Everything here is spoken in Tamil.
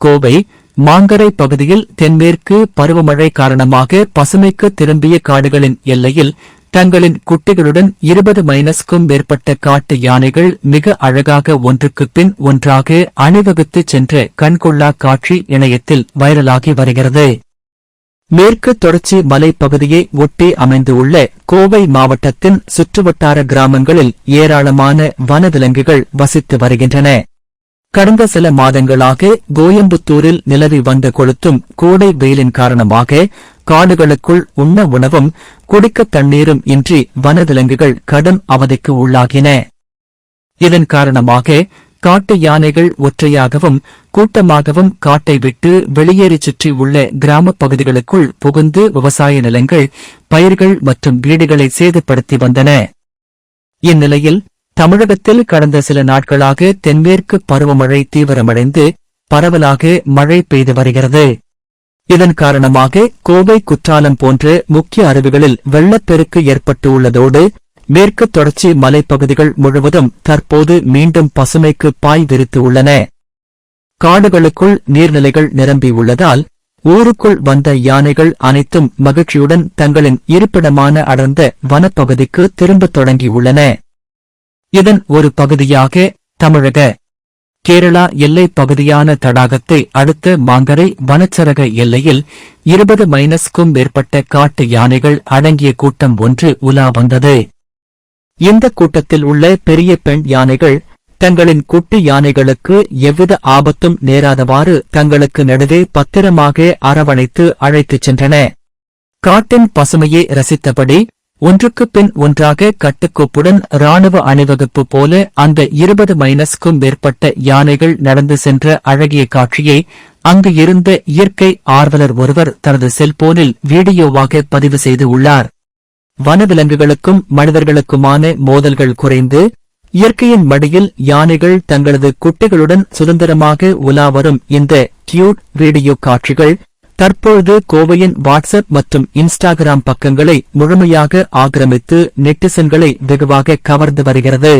கோவை மாங்கரை பகுதியில் தென்மேற்கு பருவமழை காரணமாக பசுமைக்கு திரும்பிய காடுகளின் எல்லையில் தங்களின் குட்டிகளுடன் 20-க்கும் மேற்பட்ட காட்டு யானைகள் மிக அழகாக ஒன்றுக்குப் பின் ஒன்றாக அணிவகுத்துச் சென்ற கண்கொள்ளா காட்சி இணையத்தில் வைரலாகி வருகிறது. மேற்கு தொடர்ச்சி மலைப்பகுதியை ஒட்டி அமைந்துள்ள கோவை மாவட்டத்தின் சுற்றுவட்டார கிராமங்களில் ஏராளமான வனவிலங்குகள் வசித்து வருகின்றன. கடந்த சில மாதங்களாக கோயம்புத்தூரில் நிலவி வந்த கொளுத்தும் கோடை வெயிலின் காரணமாக காடுகளுக்குள் உண்ண உணவும் குடிக்க தண்ணீரும் இன்றி வனவிலங்குகள் கடும் அவதிக்கு உள்ளாகின. இதன் காரணமாக காட்டு யானைகள் ஒற்றையாகவும் கூட்டமாகவும் காட்டை விட்டு வெளியேறி சுற்றி உள்ள கிராமப் பகுதிகளுக்குள் புகுந்து விவசாய நிலங்கள், பயிர்கள் மற்றும் வீடுகளை சேதப்படுத்தி வந்தன. இந்நிலையில் தமிழகத்தில் கடந்த சில நாட்களாக தென்மேற்கு பருவமழை தீவிரமடைந்து பரவலாக மழை பெய்து வருகிறது. இதன் காரணமாக கோவை, குற்றாலம் போன்ற முக்கிய அருவிகளில் வெள்ளப்பெருக்கு ஏற்பட்டுள்ளதோடு மேற்கு தொடர்ச்சி மலைப்பகுதிகள் முழுவதும் தற்போது மீண்டும் பசுமைக்கு பாய் விரித்து உள்ளன. காடுகளுக்குள் நீர்நிலைகள் நிரம்பியுள்ளதால் ஊருக்குள் வந்த யானைகள் அனைத்தும் மகிழ்ச்சியுடன் தங்களின் இருப்பிடமான அடர்ந்த வனப்பகுதிக்கு திரும்பத் தொடங்கியுள்ளன. இதன் ஒரு பகுதியாக தமிழக கேரளா எல்லைப் பகுதியான தடாகத்தை அடுத்த மாங்கரை வனச்சரக எல்லையில் 20-க்கும் மேற்பட்ட காட்டு யானைகள் அடங்கிய கூட்டம் ஒன்று உலா வந்தது. இந்த கூட்டத்தில் உள்ள பெரிய பெண் யானைகள் தங்களின் குட்டி யானைகளுக்கு எவ்வித ஆபத்தும் நேராதவாறு தங்களுக்கு நடுவே பத்திரமாக அரவணைத்து அழைத்துச் சென்றன. காட்டின் பசுமையை ரசித்தபடி ஒன்றுக்குப் பின் ஒன்றாக கட்டுக்கோப்புடன் இராணுவ அணிவகுப்பு போல அந்த 20-க்கும் மேற்பட்ட யானைகள் நடந்து சென்ற அழகிய காட்சியை அங்கு இருந்த இயற்கை ஆர்வலர் ஒருவர் தனது செல்போனில் வீடியோவாக பதிவு செய்து உள்ளார். வனவிலங்குகளுக்கும் மனிதர்களுக்குமான மோதல்கள் குறைந்து இயற்கையின் மடியில் யானைகள் தங்களது குட்டிகளுடன் சுதந்திரமாக உலா வரும் இந்த கியூட் வீடியோ காட்சிகள் தற்பொழுது கோவையின் வாட்ஸ்அப் மற்றும் இன்ஸ்டாகிராம் பக்கங்களை முழுமையாக ஆக்கிரமித்து நெட்டிசன்களை வெகுவாக கவர்ந்து வருகிறது.